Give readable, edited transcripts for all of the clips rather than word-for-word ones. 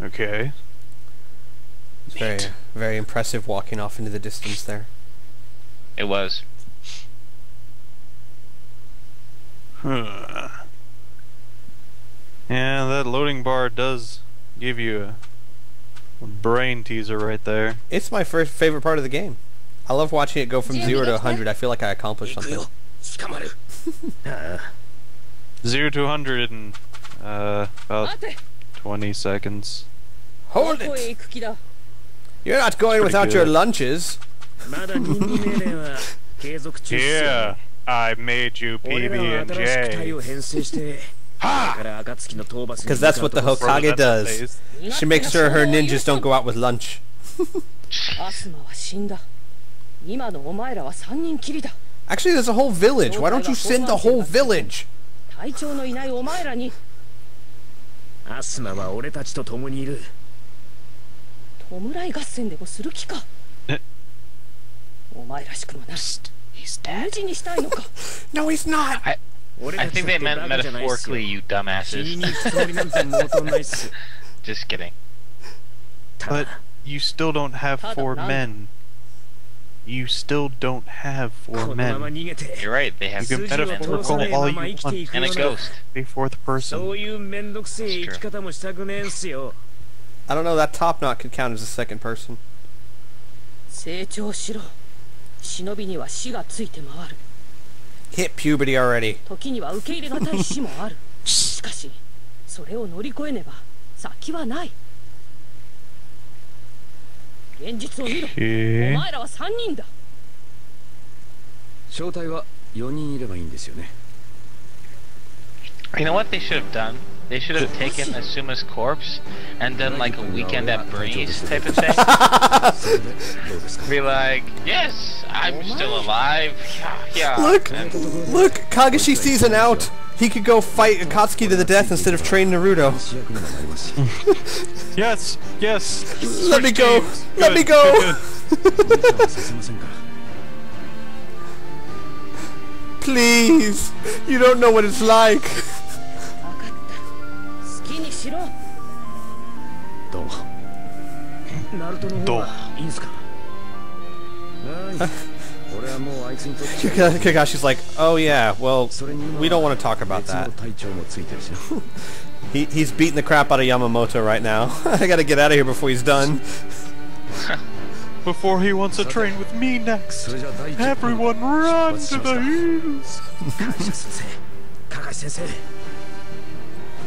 Okay. It's very, very impressive walking off into the distance there. It was. Huh. Yeah, that loading bar does give you a brain teaser right there. It's my first favorite part of the game. I love watching it go from 0 to 100. I feel like I accomplished something. 0 to 100 in about 20 seconds. Hold it! You're not going without your lunches. Yeah, I made you PB&J. Ha! Because that's what the Hokage does. She makes sure her ninjas don't go out with lunch. Actually, there's a whole village. Why don't you send the whole village? He's dead. No, he's not. I think they meant metaphorically, you dumbasses. Just kidding. But you still don't have 4 men. You still don't have 4 men. You're right, they have You can metaphorical all you want. and a ghost. A 4th person. I don't know, that top knot could count as a second person. Hit puberty already. Okay. You know what they should have done? They should have taken Asuma's corpse and done like a weekend at Breeze type of thing. Be like, yes, I'm still alive. Yeah. Look! And Look! Kagashi season out! He could go fight Akatsuki to the death instead of train Naruto. Yes, yes. Let me go! Switch teams. Let me Good, go! good, Please! You don't know what it's like! Kakashi's like, oh yeah, well, we don't want to talk about that. He's beating the crap out of Yamamoto right now. I gotta get out of here before he's done. Before he wants to train with me next. Everyone run to the hills.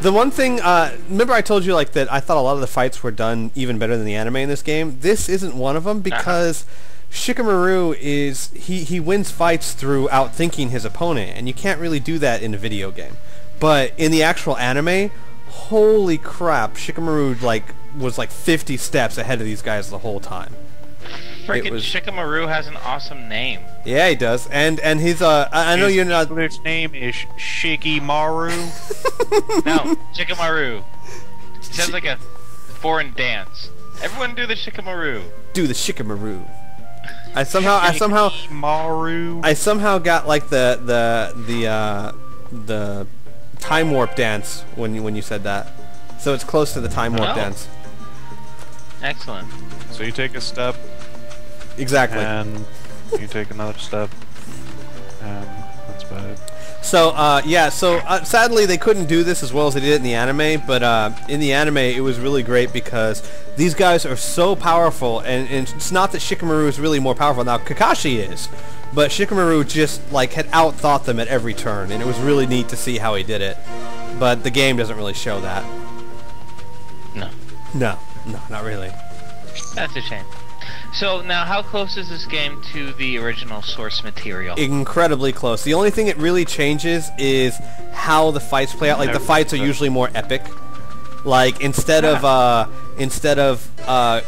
The one thing, remember I told you like that I thought a lot of the fights were done even better than the anime in this game? This isn't one of them because Shikamaru is, he wins fights through outthinking his opponent, and you can't really do that in a video game. But in the actual anime, holy crap, Shikamaru was like 50 steps ahead of these guys the whole time. freaking Shikamaru has an awesome name. Yeah, he does. And he's I know you're not. His name is Shikimaru. No, Shikamaru. It sounds like a foreign dance. Everyone do the Shikamaru. Do the Shikamaru. I somehow got like the time warp dance when you said that. So it's close to the time warp dance. Excellent. So you take a step. Exactly. And you take another step. And that's about it. So, yeah, so sadly they couldn't do this as well as they did in the anime, but in the anime it was really great because these guys are so powerful, and it's not that Shikamaru is really more powerful. Now, Kakashi is, but Shikamaru just, like, had outthought them at every turn, and it was really neat to see how he did it. But the game doesn't really show that. No. No, not really. That's a shame. So now, how close is this game to the original source material? Incredibly close. The only thing it really changes is how the fights play out. Like, the fights are usually more epic. Like, instead of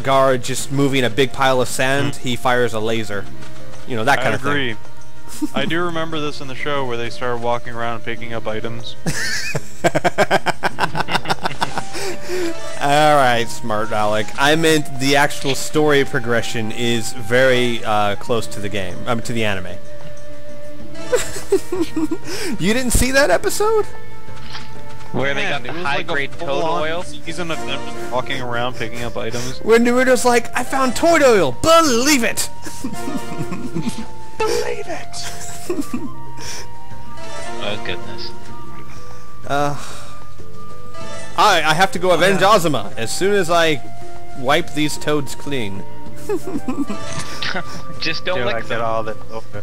Guard just moving a big pile of sand, he fires a laser. You know, that kind of thing. I agree. I do remember this in the show where they started walking around and picking up items. Alright, smart Alec. I meant the actual story progression is very close to the game. To the anime. You didn't see that episode? Where they got Man, the it was high-grade like a toad full-on oil. season of them just walking around picking up items. When Naruto's like, I found toad oil. Believe it. Believe it. Oh goodness. I have to go avenge Azuma as soon as I wipe these toads clean. Just don't Dude, I lick get them. all that. Okay.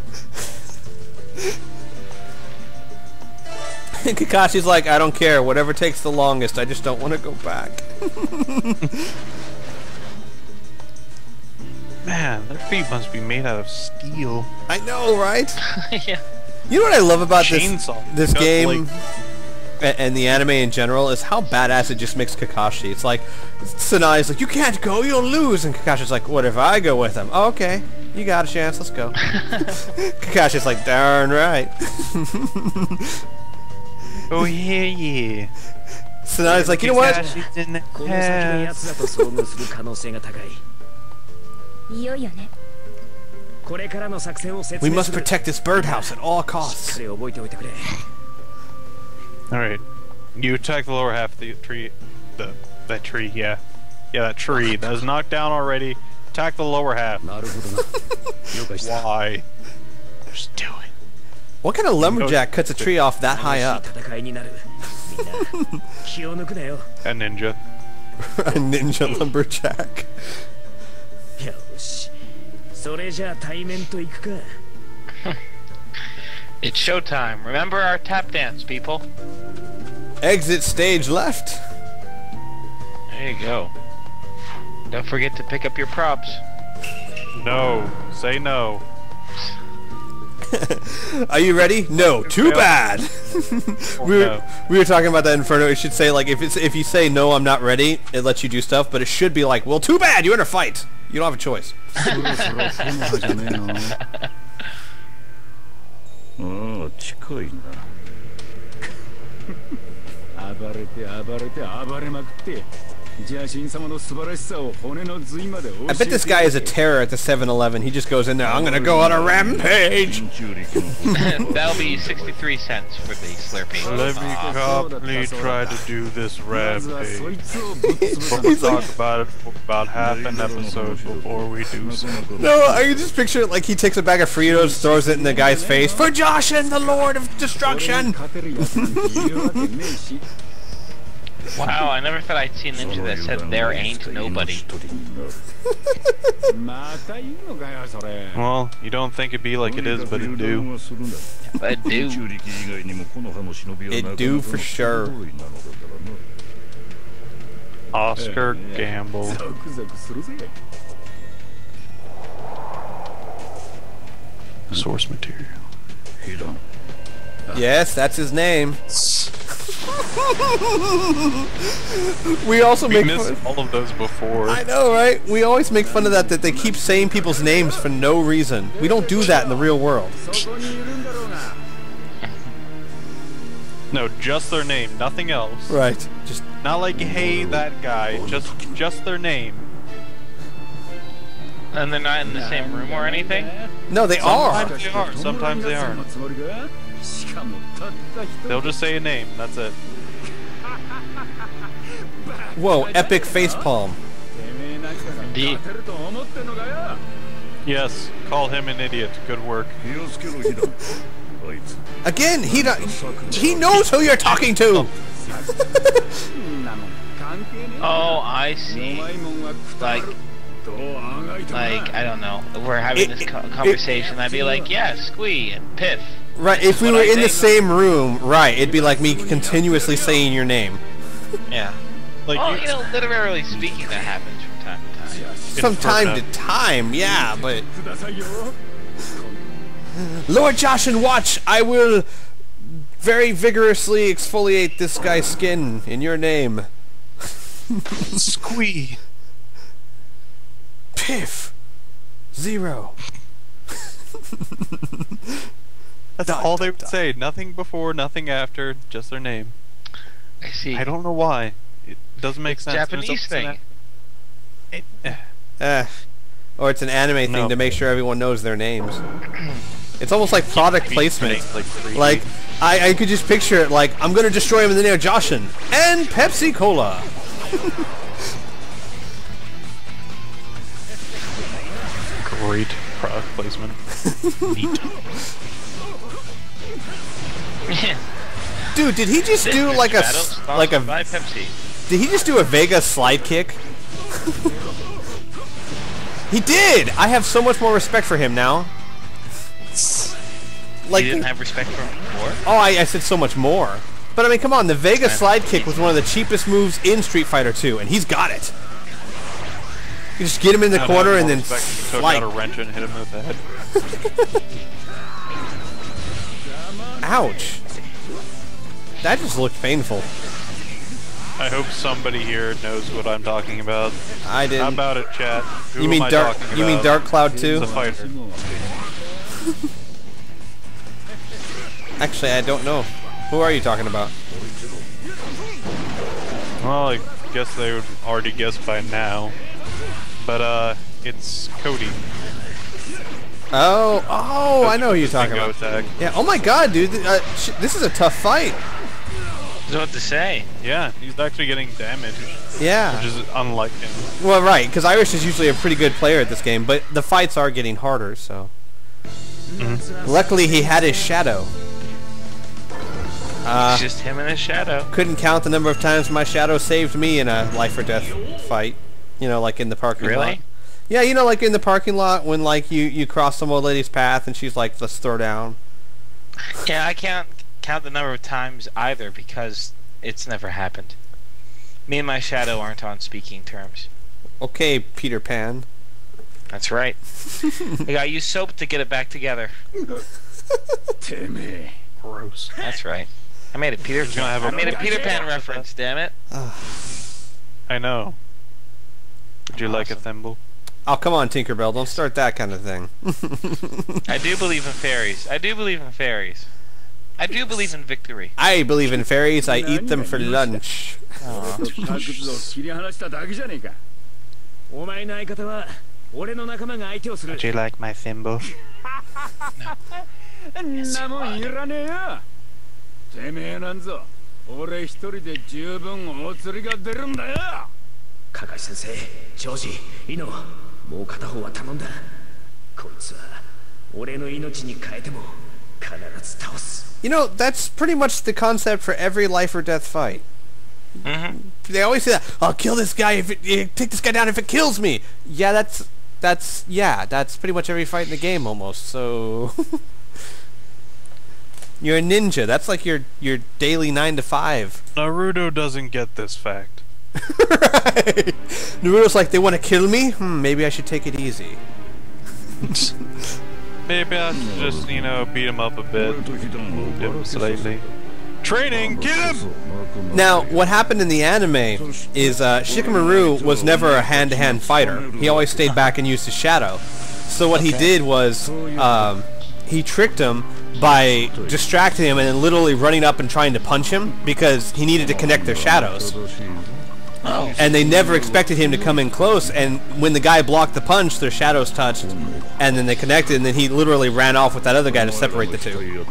Kakashi's like, I don't care. Whatever takes the longest. I just don't want to go back. Man, their feet must be made out of steel. I know, right? Yeah. You know what I love about Chainsaw. this Just game and the anime in general is how badass it just makes Kakashi. It's like, Sanai's like, you can't go, you'll lose. And Kakashi's like, what if I go with him? Oh, okay, you got a chance, let's go. Kakashi's like, darn right. Oh yeah, yeah. Sanai's like, you know what? Kakashi's in the この先の奴らと遭遇する可能性が高い。いよいよね。これからの作戦を説 We 明 must する。 protect this birdhouse at all しっ costs. かり覚えておいてくれ。 Alright. You attack the lower half of the tree. That tree, yeah. Yeah, that tree. That is knocked down already. Attack the lower half. なるほどな。了解した。 Why? Just do it. What kind of lumberjack cuts a tree off that high up? 戦いになる。みんな気を抜くなよ。 A ninja. A ninja lumberjack. よし。それじゃあ対面と行くか。 It's showtime. Remember our tap dance, people. Exit stage left. There you go. Don't forget to pick up your props. No. Say no. Are you ready? No. Too bad. we were talking about that Inferno. It should say like if you say no, I'm not ready, it lets you do stuff. But it should be like, well, too bad. You're in a fight. You don't have a choice. ああ近いな暴れて暴れて暴れまくって邪神様の素晴らしさを骨の髄まで教えて I bet this guy is a terror at the 7-Eleven. He just goes in there. I'm gonna go on a rampage. That'll be 63 cents for the Slurpee. Let me calmly try to do this まずは rampage. そいつをぶっ潰さ We'll talk about it for about half an episode before we do so. No, I can just picture it like he takes a bag of Fritos, throws it in the guy's face. For Joshin, the Lord of Destruction. 勝てるやつなんているわけねえし Wow, I never thought I'd see an ninja that said there ain't nobody. また言うのかよそれ Well, you don't think it'd be like it is, but it do. But dude, It do for sure. Oscar Gamble. ゾクゾクするぜ Source material. Yes, that's his name. We also We make missed fun. all of those before. I know, right? We always make fun of that they keep saying people's names for no reason. We don't do that in the real world. そこにいるんだろうな No, just their name, nothing else. Right. Just Not like, hey, that guy. Just their name. and they're not in the same room or anything? no, they are. Sometimes they are, sometimes they aren't. つもりかしかもたった一人 They'll just say a name, that's it. Whoa, epic facepalm. てめえなんかが勝てると思ってんのかよ Yes, call him an idiot. Good work. Again, he knows who you're talking to. そんなもん関係ねえ Oh, I see. 弱いもんは食ったる Like, どうあがいてもな like I don't know. We're having this conversation. I'd be like, yeah, Squee and Piph. Right, if we were in the same room, right, it'd be like me continuously saying your name. Yeah. Like Well, you, you know, literally speaking, that happens from time to time. From time to time, yeah, but くださいよ Lord Joshin, watch! I will very vigorously exfoliate this guy's skin in your name. Squee. Piph0. That's all they would say. Nothing before, nothing after, just their name. I see. I don't know why. It doesn't make It's sense. Japanese thing. Or it's an anime thing No. to make sure everyone knows their names. It's almost like product placement. Like, I could just picture it like, I'm gonna destroy him in the name of Joshin and Pepsi Cola. Great product placement. Neat. Dude, did he just do like a by Pepsi. Did he just do a Vega slide kick? He did. I have so much more respect for him now. Like, You didn't have respect for him before? oh, I said so much more. But I mean, come on, the Vega slide kick was one of the cheapest moves in Street Fighter 2, and he's got it. You just get him in the corner and then took out a wrench and hit him with the head. Ouch. That just looked painful. I hope somebody here knows what I'm talking about. I didn't. How about it, chat? Who You mean am I Dark? talking You mean about? Dark Cloud He's 2? a fighter. Actually, I don't know. Who are you talking about? Well, I guess they would already guess by now. But, it's Cody. Oh, I know who you're talking Bingo about. attack. Yeah. Oh my God, dude, this is a tough fight. That's what to say. Yeah, he's actually getting damage, Yeah. which is unlike him. Well, right, because Irish is usually a pretty good player at this game, but the fights are getting harder. So. Luckily, he had his shadow. It's just him and his shadow. Couldn't count the number of times my shadow saved me in a life or death fight. You know, like in the parking lot. Really? Yeah, you know, like in the parking lot when like you cross some old lady's path and she's like, "Let's throw down." Yeah, I can't count the number of times either because it's never happened. Me and my shadow aren't on speaking terms. Okay, Peter Pan. That's right. I gotta use soap to get it back together. Gross. That's right. I made a Peter Pan reference, damn it. I know. Would you like a thimble? Oh, come on, Tinkerbell, don't start that kind of thing. I do believe in fairies. I do believe in fairies. I do believe in victory. I believe in fairies. I eat them for lunch. Aw. 切り離しただけじゃねえか。お前の相方は俺の仲間が相手をする。 Would you like my thimble? んなもんいらねえよ。てめえなんぞ、俺一人で十分お釣りが出るんだよ。加賀先生、ジョージ、イノ、もう片方は頼んだ。こいつは俺の命に変えても必ず倒す。You know, that's pretty much the concept for every life or death fight. They always say that, I'll kill this guy if take this guy down if it kills me. Yeah, that's pretty much every fight in the game almost. So you're a ninja. That's like your daily 9 to 5. Naruto doesn't get this fact. Right. Naruto's like, they want to kill me? Maybe I should take it easy. Maybe I should just, you know, beat him up a bit. Wound him slightly. Training, get him! Now, what happened in the anime is Shikamaru was never a hand-to-hand fighter. He always stayed back and used his shadow. So what he did was he tricked him by distracting him and then literally running up and trying to punch him because he needed to connect their shadows. Oh. And they never expected him to come in close, and when the guy blocked the punch, their shadows touched, and then they connected, and then he literally ran off with that other guy to separate the two.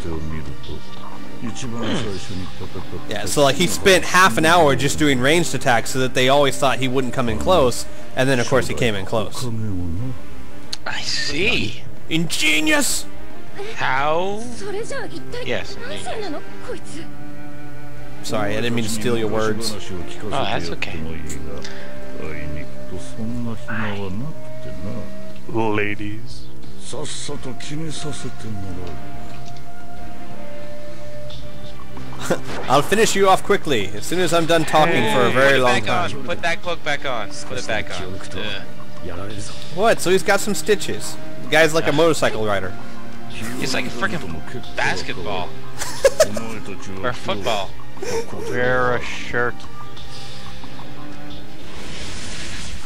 Yeah, so like he spent half an hour just doing ranged attacks so that they always thought he wouldn't come in close, and then of course he came in close. I see. Ingenious! How? それじゃあ一体 Yes. 何歳なのこいつ。 Sorry, I didn't mean to steal your words. Oh, that's okay. Ladies. I'll finish you off quickly, as soon as I'm done talking for a very long time. Put that cloak back on. Put it back on. What? So he's got some stitches. The guy's like a motorcycle rider. It's like a freaking basketball. Or football. Wear a shirt.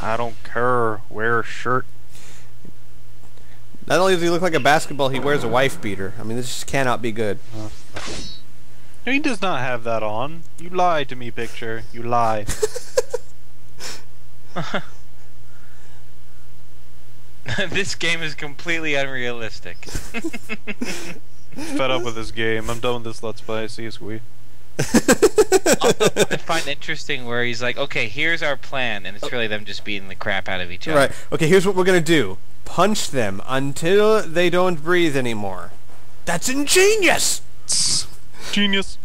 I don't care. Wear a shirt. Not only does he look like a basketball, he wears a wife beater. I mean, this just cannot be good. He does not have that on. You lied to me, picture. You lie. This game is completely unrealistic. Fed up with this game. I'm done with this Let's Play. See you, Squee. Also, I find interesting where he's like, okay, here's our plan, and it's really them just beating the crap out of each other. Right. Okay, here's what we're gonna do. Punch them until they don't breathe anymore. That's ingenious! Genius.